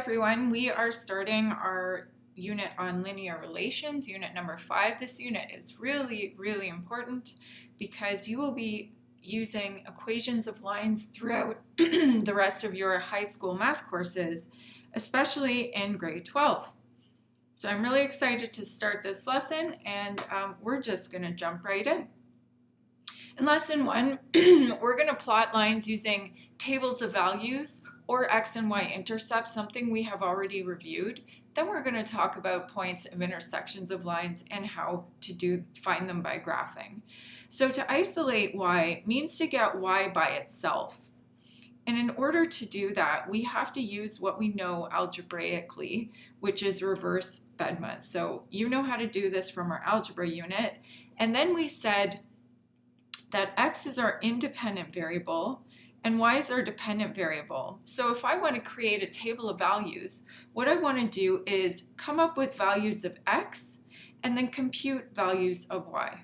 everyone. We are starting our unit on linear relations, unit number 5. This unit is really important because you will be using equations of lines throughout the rest of your high school math courses, especially in grade 12. So I'm really excited to start this lesson, and we're just going to jump right in. In lesson 1, we're going to plot lines using tables of values or x and y intercepts, something we have already reviewed. Then we're going to talk about points of intersections of lines and how to find them by graphing. So to isolate y means to get y by itself. And in order to do that, we have to use what we know algebraically, which is reverse Bedma. So you know how to do this from our algebra unit. And then we said that x is our independent variable and y is our dependent variable. So if I want to create a table of values, what I want to do is come up with values of x and then compute values of y.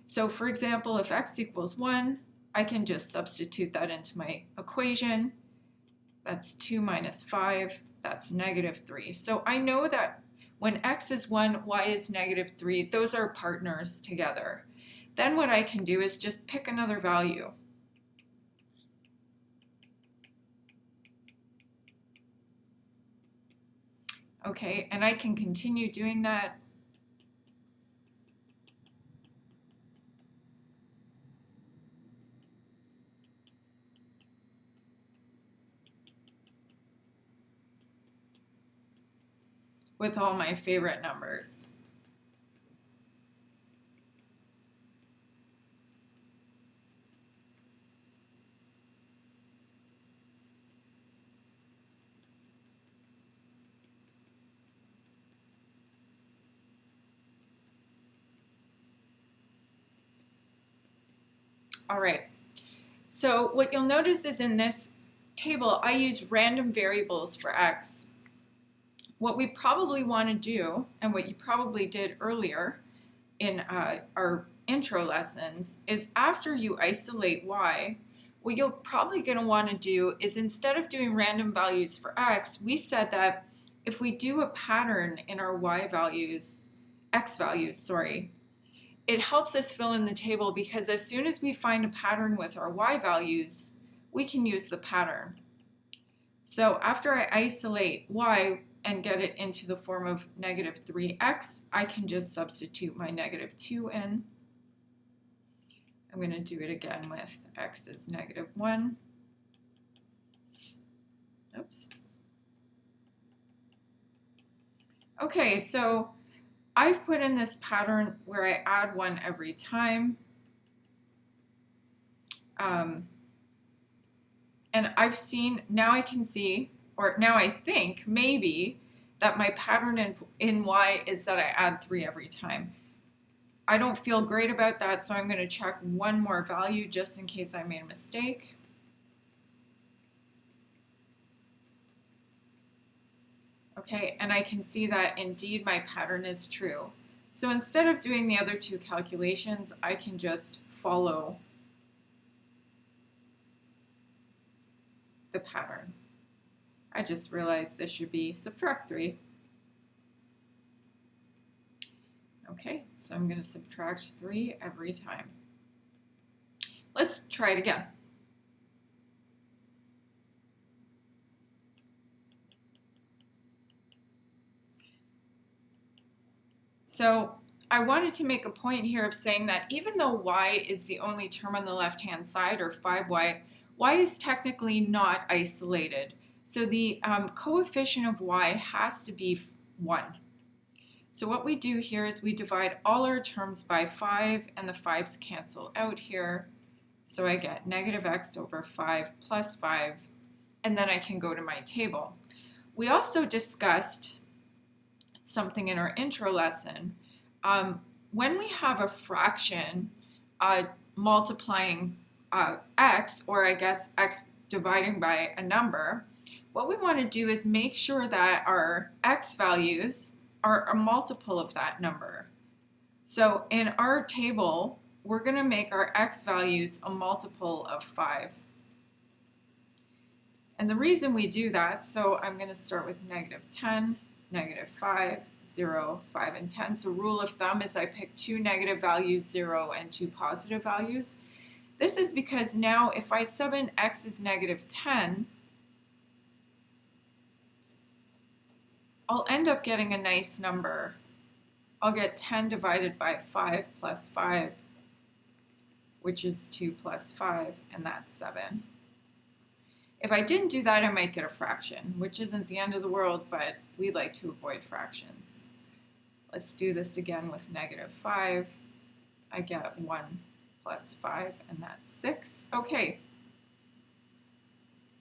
So for example, if x equals 1, I can just substitute that into my equation. That's 2 minus 5, that's negative 3. So I know that when x is 1, y is negative 3, those are partners together. Then what I can do is just pick another value. Okay, and I can continue doing that. With all my favorite numbers. All right, so what you'll notice is in this table, I use random variables for x. What we probably want to do, and what you probably did earlier in our intro lessons, is after you isolate y, what you're probably going to want to do is, instead of doing random values for x, we said that if we do a pattern in our x values, it helps us fill in the table, because as soon as we find a pattern with our y values, we can use the pattern. So after I isolate y and get it into the form of negative 3x, I can just substitute my negative 2 in. I'm going to do it again with x is negative 1. Oops. Okay, so I've put in this pattern where I add 1 every time. And I've seen, now I can see, or now I think maybe, that my pattern in y is that I add 3 every time. I don't feel great about that, so I'm going to check one more value just in case I made a mistake. Okay, and I can see that indeed my pattern is true. So instead of doing the other two calculations, I can just follow the pattern. I just realized this should be subtract 3. Okay, so I'm going to subtract 3 every time. Let's try it again. So I wanted to make a point here of saying that even though y is the only term on the left-hand side, or 5y, y is technically not isolated. So the coefficient of y has to be 1. So what we do here is we divide all our terms by 5, and the 5's cancel out here. So I get negative x over 5 plus 5, and then I can go to my table. We also discussed something in our intro lesson. When we have a fraction multiplying x, or I guess x dividing by a number, what we want to do is make sure that our x values are a multiple of that number. So in our table, we're going to make our x values a multiple of 5. And the reason we do that, so I'm going to start with -10, -5, 0, 5, and 10. So rule of thumb is I pick 2 negative values, 0, and 2 positive values. This is because now if I sub in x is -10, I'll end up getting a nice number. I'll get 10 divided by 5 plus 5, which is 2 plus 5, and that's 7. If I didn't do that, I might get a fraction, which isn't the end of the world, but we like to avoid fractions. Let's do this again with -5. I get 1 plus 5, and that's 6. Okay.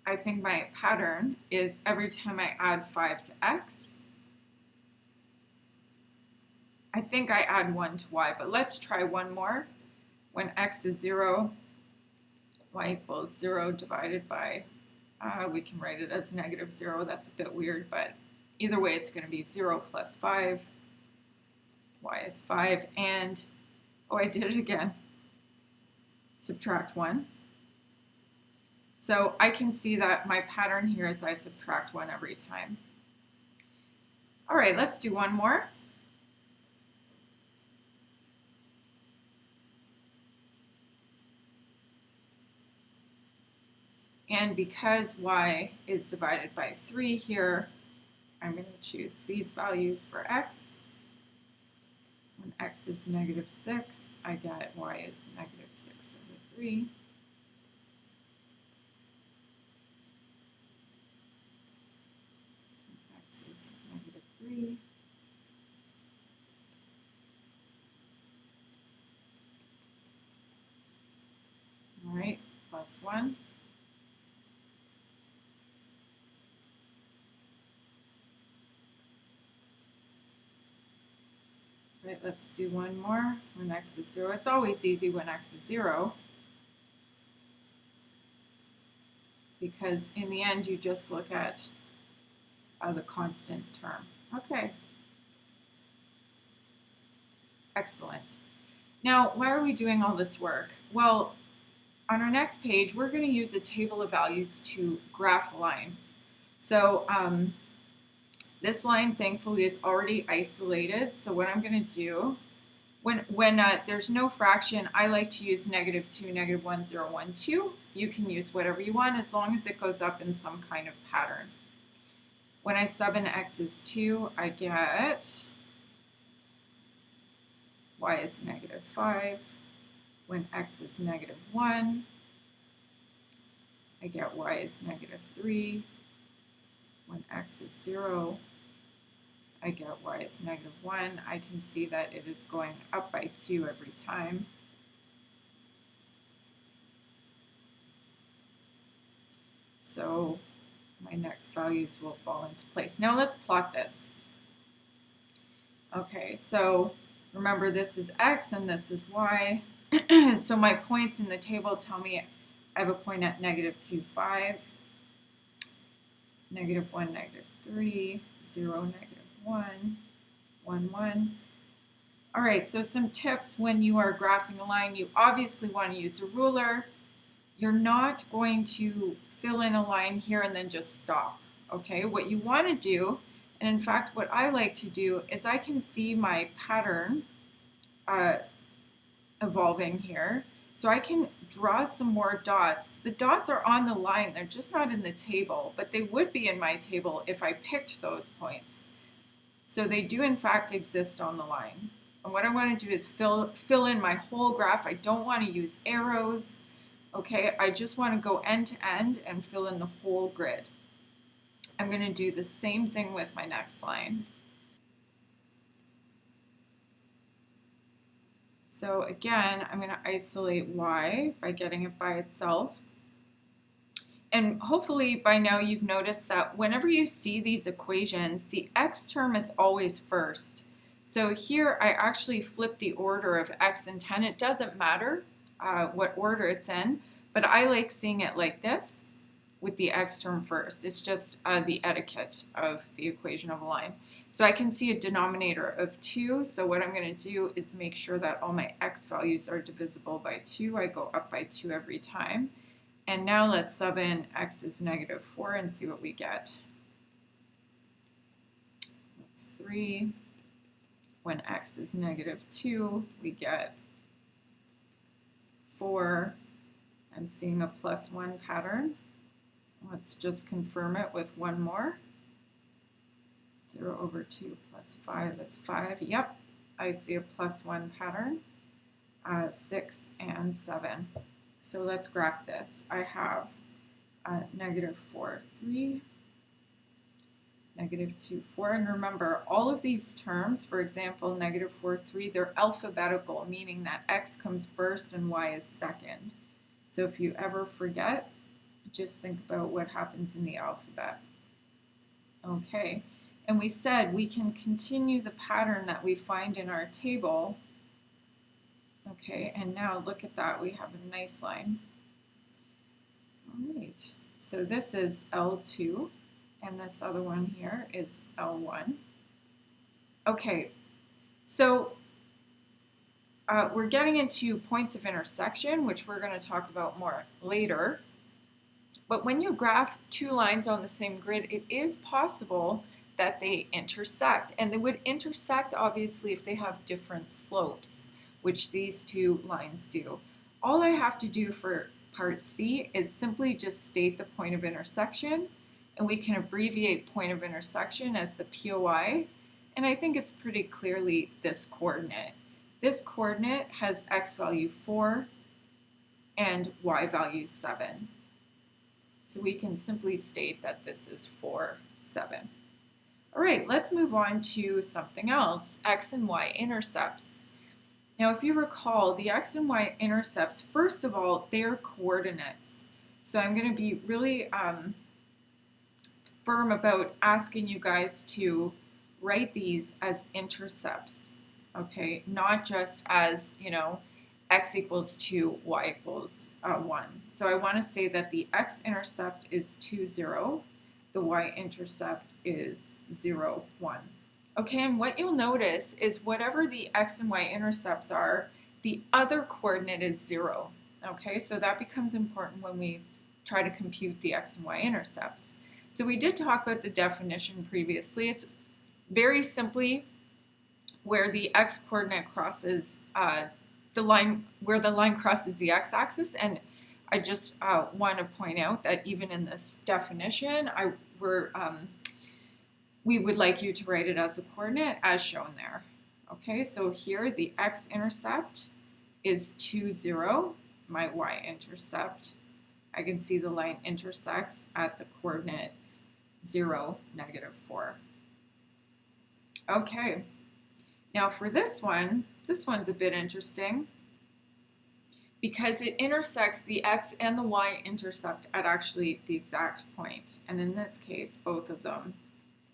I think my pattern is every time I add 5 to x, I think I add 1 to y, but let's try one more. When x is 0, y equals 0 divided by, we can write it as -0. That's a bit weird, but either way, it's going to be 0 plus 5. Y is 5, and, oh, I did it again. Subtract 1. So I can see that my pattern here is I subtract 1 every time. All right, let's do one more. And because y is divided by 3 here, I'm going to choose these values for x. When x is -6, I get y is -6/3. X is -3. All right, plus 1. Right, let's do one more when x is 0. It's always easy when x is 0, because in the end you just look at the constant term. Okay. Excellent. Now, why are we doing all this work? Well, on our next page, we're going to use a table of values to graph a line. So this line, thankfully, is already isolated. So what I'm going to do, when there's no fraction, I like to use -2, -1, 0, 1, 2. You can use whatever you want as long as it goes up in some kind of pattern. When I sub in x is 2, I get y is -5. When x is -1, I get y is -3. When x is 0, I get y is -1. I can see that it is going up by 2 every time. So my next values will fall into place. Now let's plot this. Okay, so remember this is x and this is y. So my points in the table tell me I have a point at -2, 5, -1, -3, 0, -1, 1, 1. All right, so some tips when you are graphing a line. You obviously want to use a ruler. You're not going to fill in a line here and then just stop, okay? What you want to do, and in fact what I like to do, is I can see my pattern evolving here. So I can draw some more dots. The dots are on the line, they're just not in the table, but they would be in my table if I picked those points. So they do in fact exist on the line. And what I want to do is fill in my whole graph. I don't want to use arrows, okay? I just want to go end to end and fill in the whole grid. I'm going to do the same thing with my next line. So again, I'm going to isolate y by getting it by itself. And hopefully by now you've noticed that whenever you see these equations, the x term is always first. So here I actually flip the order of x and 10. It doesn't matter what order it's in, but I like seeing it like this with the x term first. It's just the etiquette of the equation of a line. So I can see a denominator of 2. So what I'm going to do is make sure that all my x values are divisible by 2. I go up by 2 every time. And now let's sub in x is negative 4 and see what we get. That's 3. When x is negative 2, we get 4. I'm seeing a +1 pattern. Let's just confirm it with one more. 0 over 2 plus 5 is 5. Yep, I see a +1 pattern. 6 and 7. So let's graph this. I have negative 4, 3, negative 2, 4. And remember, all of these terms, for example, negative 4, 3, they're alphabetical, meaning that x comes first and y is second. So if you ever forget, just think about what happens in the alphabet. Okay, and we said we can continue the pattern that we find in our table. Okay, and now look at that, we have a nice line. All right, so this is L2, and this other one here is L1. Okay, so we're getting into points of intersection, which we're going to talk about more later. But when you graph two lines on the same grid, it is possible that they intersect. And they would intersect, obviously, if they have different slopes, which these two lines do. All I have to do for part C is simply just state the point of intersection, and we can abbreviate point of intersection as the POI. And I think it's pretty clearly this coordinate. This coordinate has x value 4 and y value 7. So we can simply state that this is 4, 7. All right, let's move on to something else, x and y intercepts. Now, if you recall, the x and y intercepts, first of all, they are coordinates. So I'm going to be really firm about asking you guys to write these as intercepts, okay? Not just as, x equals 2, y equals 1. So I want to say that the x-intercept is 2, 0. The y-intercept is 0, 1. Okay, and what you'll notice is whatever the x and y-intercepts are, the other coordinate is 0. Okay, so that becomes important when we try to compute the x and y-intercepts. So we did talk about the definition previously. It's very simply where the x-coordinate crosses the line crosses the x-axis, and I just want to point out that even in this definition, we would like you to write it as a coordinate as shown there. Okay, so here the x-intercept is 2, 0. My y-intercept, I can see the line intersects at the coordinate 0, negative 4. Okay, now for this one's a bit interesting because it intersects the x and the y-intercept at actually the exact point. And in this case, both of them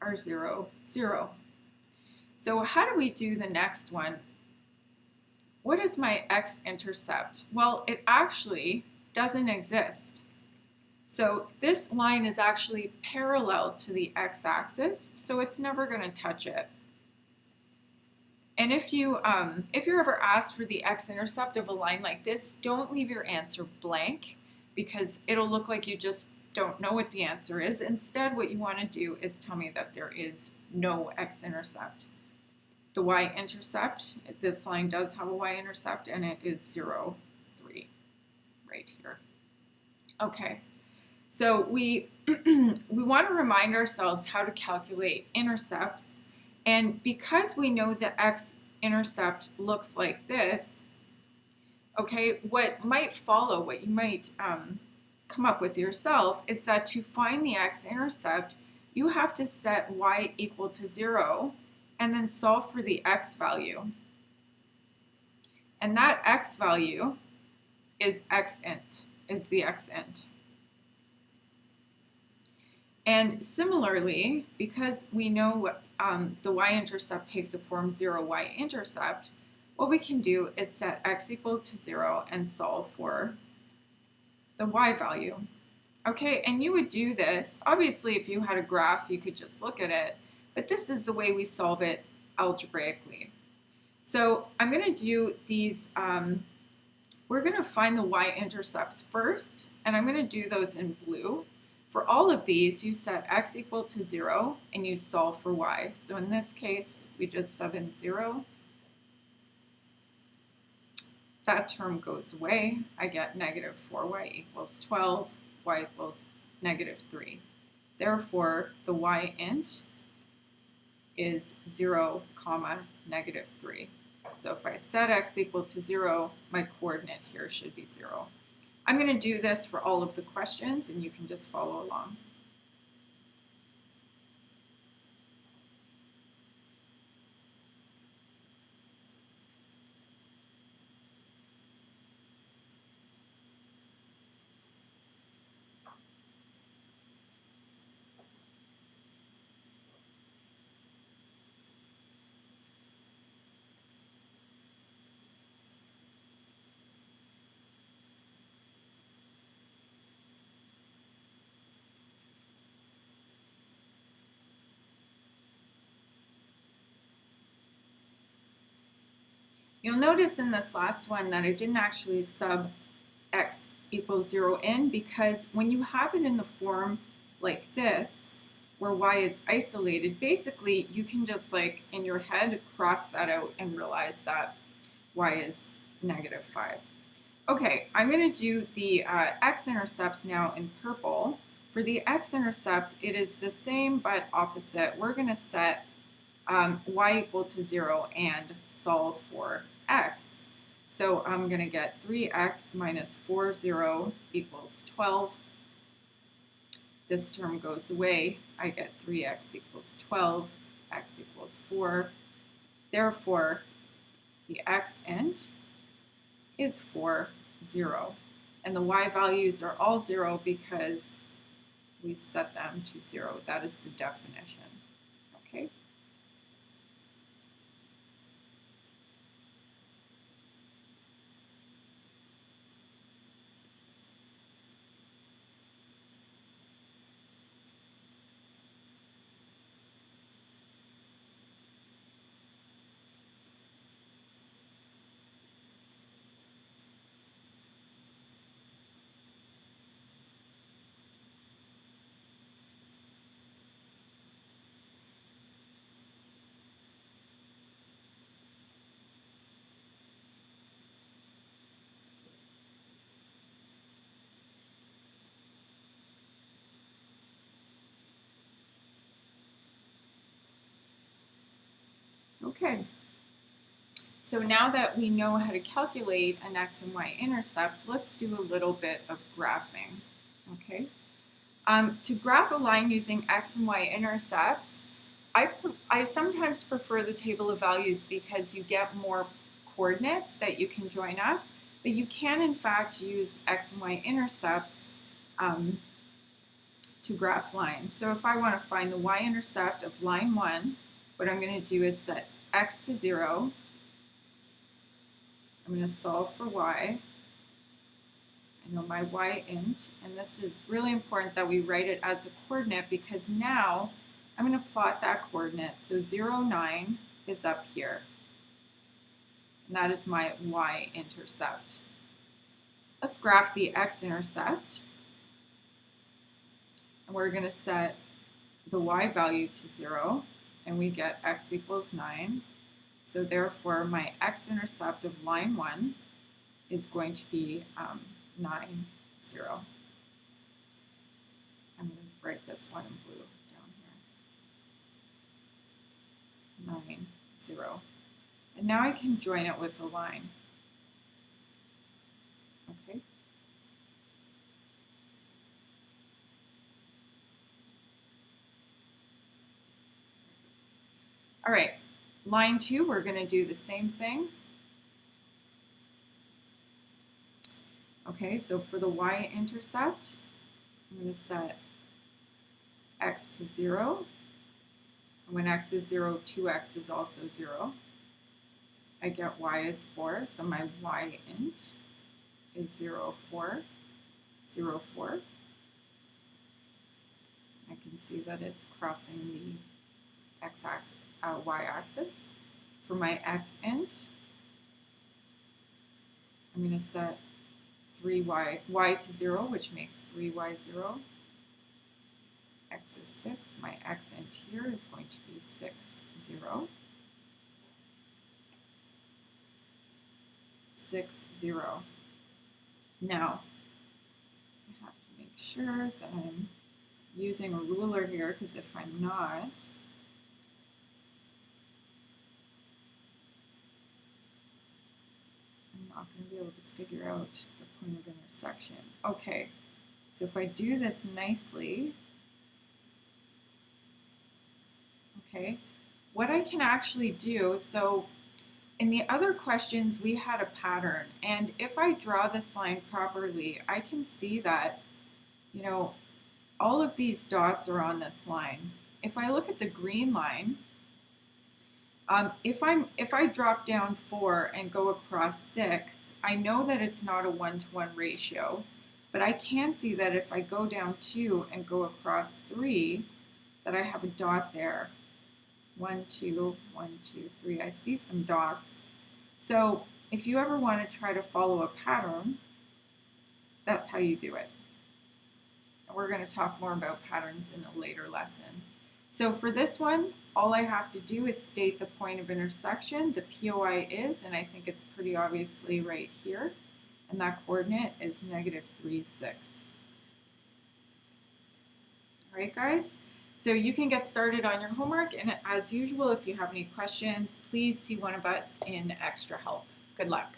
are 0, 0. So how do we do the next one? What is my x-intercept? Well, it actually doesn't exist. So this line is actually parallel to the x-axis, so it's never going to touch it. And if you're ever asked for the x-intercept of a line like this, don't leave your answer blank because it'll look like you just don't know what the answer is. Instead, what you want to do is tell me that there is no x-intercept. The y-intercept, this line does have a y-intercept, and it is 0, 3, right here. Okay, so we want to remind ourselves how to calculate intercepts. And because we know the x-intercept looks like this, okay, what might follow, what you might come up with yourself, is that to find the x-intercept, you have to set y equal to 0 and then solve for the x value. And that x value is x-int, is the x-int. And similarly, because we know the y-intercept takes the form 0 y-intercept, what we can do is set x equal to 0 and solve for the y value. Okay, and you would do this, obviously if you had a graph you could just look at it, but this is the way we solve it algebraically. So I'm going to do these, we're going to find the y-intercepts first, and I'm going to do those in blue. For all of these, you set x equal to 0 and you solve for y. So in this case, we just sub in 0. That term goes away. I get negative 4y equals 12, y equals negative 3. Therefore, the y int is 0, negative 3. So if I set x equal to 0, my coordinate here should be 0. I'm going to do this for all of the questions, and you can just follow along. You'll notice in this last one that I didn't actually sub x equals 0 in, because when you have it in the form like this, where y is isolated, basically you can just like in your head cross that out and realize that y is negative 5. Okay, I'm going to do the x-intercepts now in purple. For the x-intercept, it is the same but opposite. We're going to set y equal to 0 and solve for x. So I'm going to get 3x minus 40 equals 12. This term goes away. I get 3x equals 12, x equals 4. Therefore, the x int is 4, 0. And the y values are all 0 because we set them to 0. That is the definition. Okay. Okay, so now that we know how to calculate an x and y intercept, let's do a little bit of graphing. Okay, to graph a line using x and y intercepts, I sometimes prefer the table of values because you get more coordinates that you can join up, but you can in fact use x and y intercepts to graph lines. So if I want to find the y-intercept of line 1, what I'm going to do is set x to 0. I'm going to solve for y. I know my y int, and this is really important that we write it as a coordinate because now I'm going to plot that coordinate. So 0, 9 is up here, and that is my y-intercept. Let's graph the x-intercept, and we're going to set the y value to 0, and we get x equals 9. So therefore, my x-intercept of line 1 is going to be 9, 0. I'm going to write this one in blue down here. 9, 0. And now I can join it with a line. Okay. All right, line 2, we're going to do the same thing. Okay, so for the y-intercept, I'm going to set x to 0. When x is 0, 2x is also 0. I get y is 4, so my y int is 0, 4, 0, 4. I can see that it's crossing the x-axis, y-axis. For my x int, I'm going to set 3y, y to 0, which makes 3y 0. X is 6. My x end here is going to be 6, 0. 6, 0. Now, I have to make sure that I'm using a ruler here, because if I'm not, I'm not going to be able to figure out the point of intersection. Okay, so if I do this nicely, okay, what I can actually do, so in the other questions we had a pattern, and if I draw this line properly, I can see that, you know, all of these dots are on this line. If I look at the green line, if I drop down 4 and go across 6, I know that it's not a 1-to-1 ratio, but I can see that if I go down 2 and go across 3, that I have a dot there. 1, 2, 1, 2, 3. I see some dots. So if you ever want to try to follow a pattern, that's how you do it. We're going to talk more about patterns in a later lesson. So for this one, all I have to do is state the point of intersection. The POI is, and I think it's pretty obviously right here, and that coordinate is -3, 6. All right, guys? So you can get started on your homework, and as usual, if you have any questions, please see one of us in extra help. Good luck.